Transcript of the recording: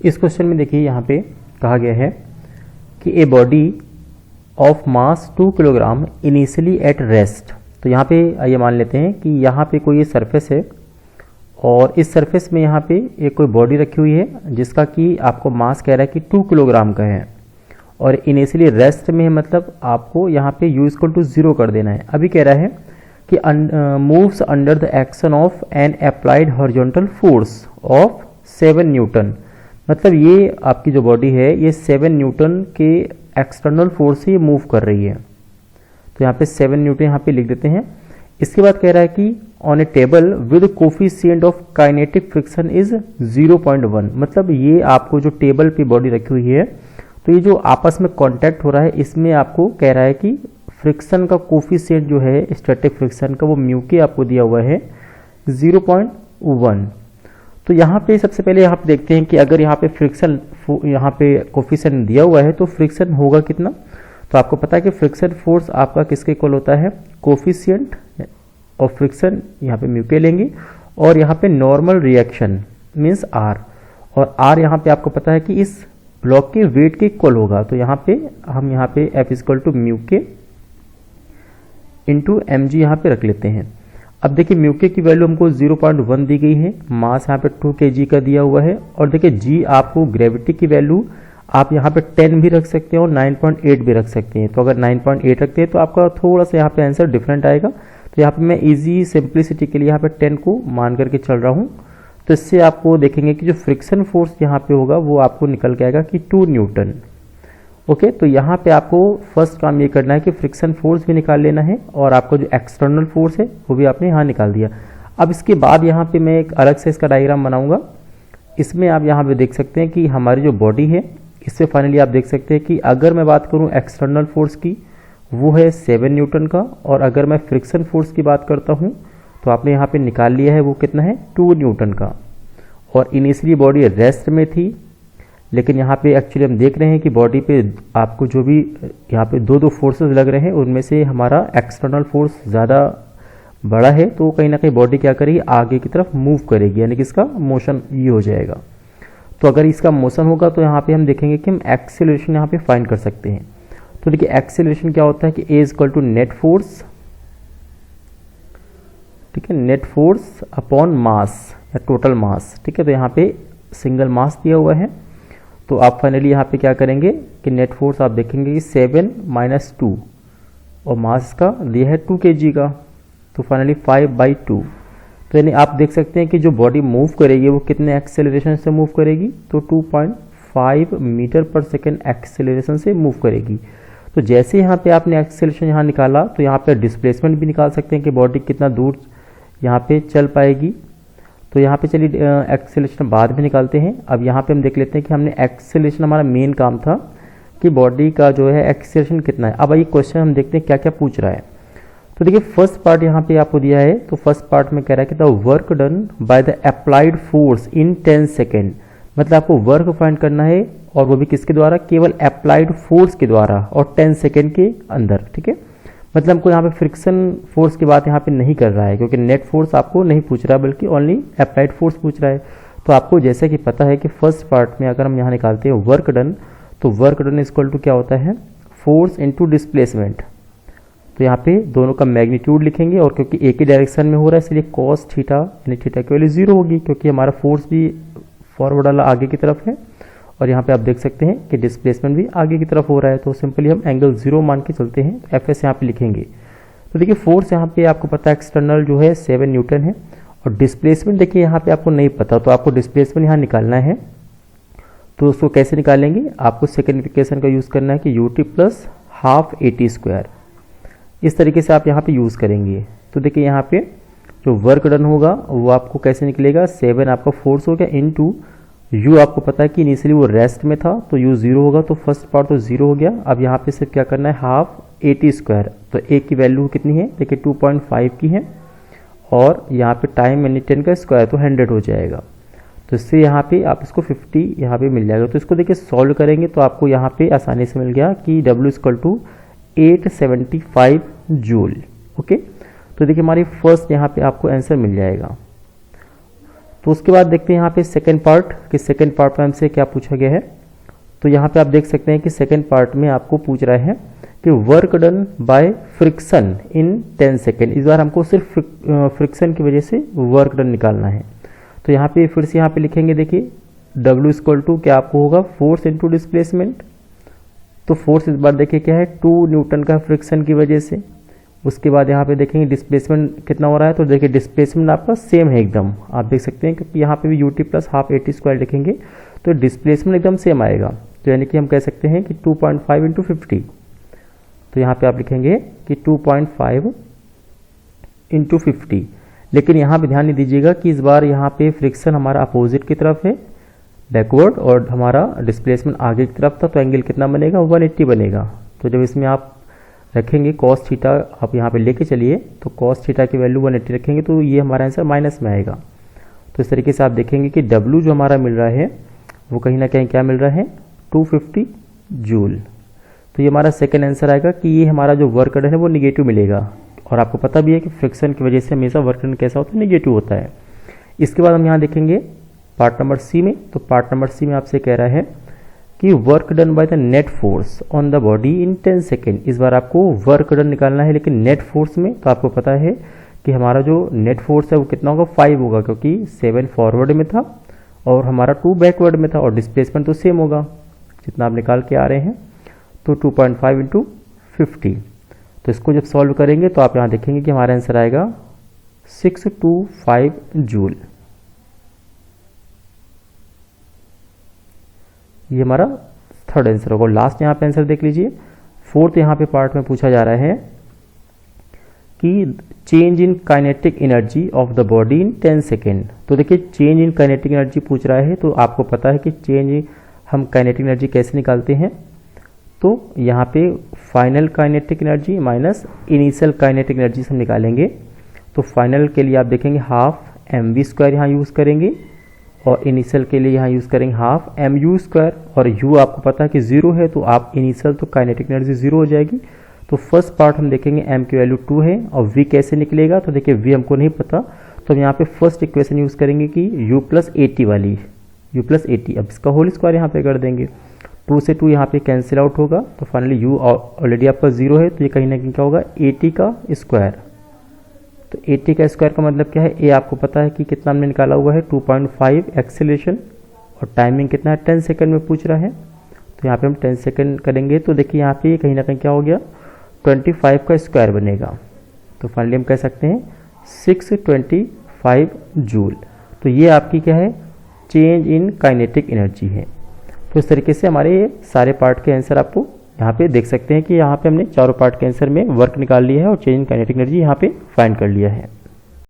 इस क्वेश्चन में देखिए यहाँ पे कहा गया है कि a body of mass 2 kilogram initially at rest. तो यहाँ पे ये मान लेते हैं कि यहाँ पे कोई सरफेस है और इस सरफेस में यहाँ पे एक कोई बॉडी रखी हुई है जिसका कि आपको मास कह रहा है कि 2 किलोग्राम का है और इनिशियली रेस्ट में है, मतलब आपको यहाँ पे u = 0 कर देना है। अभी कह रहा है कि moves under the action of N applied horizontal force of 7 Newton. मतलब ये आपकी जो बॉडी है ये 7 न्यूटन के एक्सटर्नल फोर्स से ये मूव कर रही है। तो यहाँ पे 7 न्यूटन यहाँ पे लिख देते हैं। इसके बाद कह रहा है कि on A table with coefficient of kinetic friction is 0.1। मतलब ये आपको जो टेबल पे बॉडी रखी हुई है तो ये जो आपस में कांटेक्ट हो रहा है इसमें आपको कह रहा है कि फ्रिक्शन का कोफिशिएंट जो है स्टैटिक फ्रिक्शन का वो म्यू के आपको दिया हुआ है 0.1। तो यहाँ पे सबसे पहले यहाँ पे देखते हैं कि अगर यहाँ पे फ्रिक्शन यहाँ पे कोफिशिएंट दिया हुआ है तो फ्रिक्शन होगा कितना। तो आपको पता है कि फ्रिक्शन फोर्स आपका किसके इक्वल होता है, कोफिशिएंट ऑफ फ्रिक्शन यहाँ पे म्यू के लेंगे और यहाँ पे नॉर्मल रिएक्शन मीन्स आर, और आर यहाँ पे आपको पता है कि इस ब्लॉक के वेट के इक्वल होगा। तो यहाँ पे हम यहाँ पे F = म्यू के इंटू mg यहाँ पे रख लेते हैं। अब देखिए म्यू के की वैल्यू हमको 0.1 दी गई है, मास यहाँ पे 2 kg का दिया हुआ है और देखिए g आपको ग्रेविटी की वैल्यू आप यहाँ पे 10 भी रख सकते हैं और 9.8 भी रख सकते हैं। तो अगर 9.8 रखते हैं तो आपका थोड़ा सा यहाँ पे आंसर डिफरेंट आएगा। तो यहाँ पे मैं इजी सिंप्लिसिटी के लिए यहाँ पे 10 को मान करके चल रहा हूँ। तो इससे आपको देखेंगे कि जो फ्रिक्शन फोर्स यहाँ पे होगा वो आपको निकल के आएगा कि 2 न्यूटन। ओके, तो यहाँ पे आपको फर्स्ट काम ये करना है कि फ्रिक्शन फोर्स भी निकाल लेना है और आपको जो एक्सटर्नल फोर्स है वो भी आपने यहाँ निकाल दिया। अब इसके बाद यहाँ पे मैं एक अलग से इसका डायग्राम बनाऊंगा। इसमें आप यहाँ पे देख सकते हैं कि हमारी जो बॉडी है इससे फाइनली आप देख सकते हैं कि अगर मैं बात करूँ एक्सटर्नल फोर्स की वो है 7 न्यूटन का, और अगर मैं फ्रिक्शन फोर्स की बात करता हूँ तो आपने यहाँ पे निकाल लिया है वो कितना है 2 न्यूटन का। और इनिशियली बॉडी रेस्ट में थी, लेकिन यहाँ पे एक्चुअली हम देख रहे हैं कि बॉडी पे आपको जो भी यहाँ पे दो फोर्सेस लग रहे हैं उनमें से हमारा एक्सटर्नल फोर्स ज़्यादा बड़ा है, तो कहीं ना कहीं बॉडी क्या करेगी, आगे की तरफ मूव करेगी, यानी कि इसका मोशन ये हो जाएगा। तो अगर इसका मोशन होगा तो यहाँ पे हम देखेंगे कि हम एक्सेलरेशन यहाँ पे फाइंड कर सकते हैं। तो देखिए एक्सेलरेशन क्या होता है कि A = नेट फोर्स, ठीक है, नेट फोर्स अपॉन मास या टोटल मास। ठीक है, तो यहाँ पे सिंगल मास दिया हुआ है। तो आप फाइनली यहाँ पे क्या करेंगे कि नेट फोर्स आप देखेंगे कि 7 - 2 और मास का दिया है 2 kg का, तो फाइनली 5/2। तो यानी आप देख सकते हैं कि जो बॉडी मूव करेगी वो कितने एक्सेलरेशन से मूव करेगी, तो 2.5 मीटर पर सेकेंड एक्सेलरेशन से मूव करेगी। तो जैसे यहाँ पे आपने एक्सेलरेशन यहाँ निकाला तो यहाँ पे डिस्प्लेसमेंट भी निकाल सकते हैं कि बॉडी कितना दूर यहाँ पे चल पाएगी। तो यहाँ पे चलिए एक्सेलरेशन बाद में निकालते हैं। अब यहाँ पे हम देख लेते हैं कि हमने एक्सेलरेशन, हमारा मेन काम था कि बॉडी का जो है एक्सेलरेशन कितना है। अब ये क्वेश्चन हम देखते हैं क्या क्या पूछ रहा है। तो देखिए फर्स्ट पार्ट यहाँ पे आपको दिया है, तो फर्स्ट पार्ट में कह रहा है कि the work done by the applied force in 10 second. मतलब आपको वर्क फाइंड करना है और वो भी किसके द्वारा, केवल अप्लाइड फोर्स के द्वारा और 10 सेकेंड के अंदर। ठीक है, मतलब हमको यहाँ पे फ्रिक्शन फोर्स की बात यहाँ पे नहीं कर रहा है क्योंकि नेट फोर्स आपको नहीं पूछ रहा है बल्कि ओनली अप्लाइड फोर्स पूछ रहा है। तो आपको जैसे कि पता है कि फर्स्ट पार्ट में अगर हम यहाँ निकालते हैं वर्क डन, तो वर्क डन इक्वल टू क्या होता है, फोर्स इनटू डिस्प्लेसमेंट। तो यहाँ पे दोनों का मैग्नीट्यूड लिखेंगे और क्योंकि एक ही डायरेक्शन में हो रहा है इसलिए कॉस थीटा यानी थीटा की वैल्यू 0 होगी क्योंकि हमारा फोर्स भी फॉरवर्ड वाला आगे की तरफ है और यहाँ पे आप देख सकते हैं कि डिस्प्लेसमेंट भी आगे की तरफ हो रहा है। तो सिंपली हम एंगल 0 मान के चलते हैं, तो Fs यहाँ पे लिखेंगे। तो देखिए फोर्स यहाँ पे आपको पता है एक्सटर्नल जो है 7 न्यूटन है और डिस्प्लेसमेंट देखिए यहाँ पे आपको नहीं पता, तो आपको डिस्प्लेसमेंट यहाँ निकालना है। तो उसको कैसे निकालेंगे, आपको सेकेंड इक्वेशन का यूज़ करना है कि ut + ½ AT²। इस तरीके से आप यहाँ पे यूज़ करेंगे। तो देखिए यहाँ पे जो वर्क डन होगा वो आपको कैसे निकलेगा, 7 आपका फोर्स हो गया इनटू u, आपको पता है कि इनिशियली वो रेस्ट में था तो u 0 होगा, तो फर्स्ट पार्ट तो 0 हो गया। अब यहाँ पे सिर्फ क्या करना है, ½ AT²। तो a की वैल्यू कितनी है, देखिए 2.5 की है और यहाँ पे टाइम यानी 10 का स्क्वायर तो 100 हो जाएगा। तो इससे यहाँ पे आप इसको 50 यहाँ पे मिल जाएगा। तो इसको देखिए सॉल्व करेंगे तो आपको यहाँ पे आसानी से मिल गया कि W = 875 जूल। ओके, तो देखिए हमारी फर्स्ट यहाँ पे आपको आंसर मिल जाएगा। तो उसके बाद देखते हैं यहाँ पे सेकेंड पार्ट कि सेकेंड पार्ट में हमसे क्या पूछा गया है। तो यहाँ पे आप देख सकते हैं कि सेकेंड पार्ट में आपको पूछ रहा है कि work done by friction in 10 second. इस बार हमको सिर्फ फ्रिक्शन की वजह से वर्क डन निकालना है। तो यहाँ पे फिर से यहाँ पे लिखेंगे, देखिए W इक्वल टू क्या आपको होगा, फोर्स इनटू डिस्प्लेसमेंट। तो फोर्स इस बार देखिए क्या है, 2 न्यूटन का फ्रिक्शन की वजह से। उसके बाद यहाँ पे देखेंगे डिस्प्लेसमेंट कितना हो रहा है। तो देखिए डिस्प्लेसमेंट आपका सेम है एकदम, आप देख सकते हैं क्योंकि यहाँ पे भी ut plus half AT square लिखेंगे तो डिस्प्लेसमेंट एकदम सेम आएगा। तो यानी कि हम कह सकते हैं कि 2.5 इंटू 50। तो यहाँ पे आप लिखेंगे कि 2.5 इंटू 50। लेकिन यहाँ पे ध्यान नहीं दीजिएगा कि इस बार यहाँ पे फ्रिक्शन हमारा अपोजिट की तरफ है बैकवर्ड और हमारा डिस्प्लेसमेंट आगे की तरफ था। तो एंगल कितना बनेगा, 180 बनेगा। तो जब इसमें आप रखेंगे कॉस थीटा, आप यहाँ पे लेके चलिए तो कॉस थीटा की वैल्यू 180 रखेंगे तो ये हमारा आंसर माइनस में आएगा। तो इस तरीके से आप देखेंगे कि W जो हमारा मिल रहा है वो कहीं ना कहीं क्या मिल रहा है, 250 जूल। तो ये हमारा सेकेंड आंसर आएगा कि ये हमारा जो वर्क डन है वो निगेटिव मिलेगा। और आपको पता भी है कि फ्रिक्शन की वजह से हमेशा वर्क डन कैसा होता है, निगेटिव होता है। इसके बाद हम यहाँ देखेंगे पार्ट नंबर सी में। तो पार्ट नंबर सी में आपसे कह रहा है कि work done by the net force on the body in 10 second. इस बार आपको वर्क डन निकालना है, लेकिन नेट फोर्स में तो आपको पता है कि हमारा जो नेट फोर्स है वो कितना होगा, 5 होगा, क्योंकि 7 फॉरवर्ड में था और हमारा 2 बैकवर्ड में था और डिस्प्लेसमेंट तो सेम होगा जितना आप निकाल के आ रहे हैं। तो 2.5 इंटू 50। तो इसको जब सॉल्व करेंगे तो आप यहाँ देखेंगे कि हमारा आंसर आएगा 625 जूल। ये हमारा थर्ड आंसर होगा। लास्ट यहाँ पे आंसर देख लीजिए। फोर्थ यहाँ पे पार्ट में पूछा जा रहा है कि change in kinetic energy of the body in 10 second. तो देखिए चेंज इन काइनेटिक एनर्जी पूछ रहा है, तो आपको पता है कि चेंज हम काइनेटिक एनर्जी कैसे निकालते हैं। तो यहाँ पे final kinetic energy minus initial kinetic energy हम निकालेंगे। तो फाइनल के लिए आप देखेंगे हाफ mv² यहाँ यूज़ करेंगे और इनिशियल के लिए यहाँ यूज़ करेंगे हाफ mu²। और u आपको पता है कि 0 है, तो आप इनिशियल तो काइनेटिक एनर्जी 0 हो जाएगी। तो फर्स्ट पार्ट हम देखेंगे m की वैल्यू 2 है और v कैसे निकलेगा। तो देखिए v हमको नहीं पता, तो हम यहाँ पे फर्स्ट इक्वेशन यूज़ करेंगे कि u प्लस 80 वाली, u प्लस 80। अब इसका होल स्क्वायर यहाँ पे कर देंगे, 2 से 2 यहाँ पे कैंसिल आउट होगा। तो फाइनली u ऑलरेडी आपका 0 है, तो ये कहीं ना कहीं क्या होगा, 80 का स्क्वायर। तो 80 का स्क्वायर का मतलब क्या है, ए आपको पता है कि कितना हमने निकाला हुआ है 2.5 एक्सेलरेशन और टाइमिंग कितना है 10 सेकंड में पूछ रहा है। तो यहाँ पे हम 10 सेकंड करेंगे तो देखिए यहाँ पे कहीं ना कहीं क्या हो गया, 25 का स्क्वायर बनेगा। तो फाइनली हम कह सकते हैं 625 जूल। तो ये आपकी क्या है, चेंज इन काइनेटिक एनर्जी है। तो इस तरीके से हमारे ये सारे पार्ट के आंसर आपको यहाँ पे देख सकते हैं कि यहाँ पे हमने चारों पार्ट के आंसर में वर्क निकाल लिया है और चेंज इन काइनेटिक एनर्जी यहाँ पे फाइंड कर लिया है।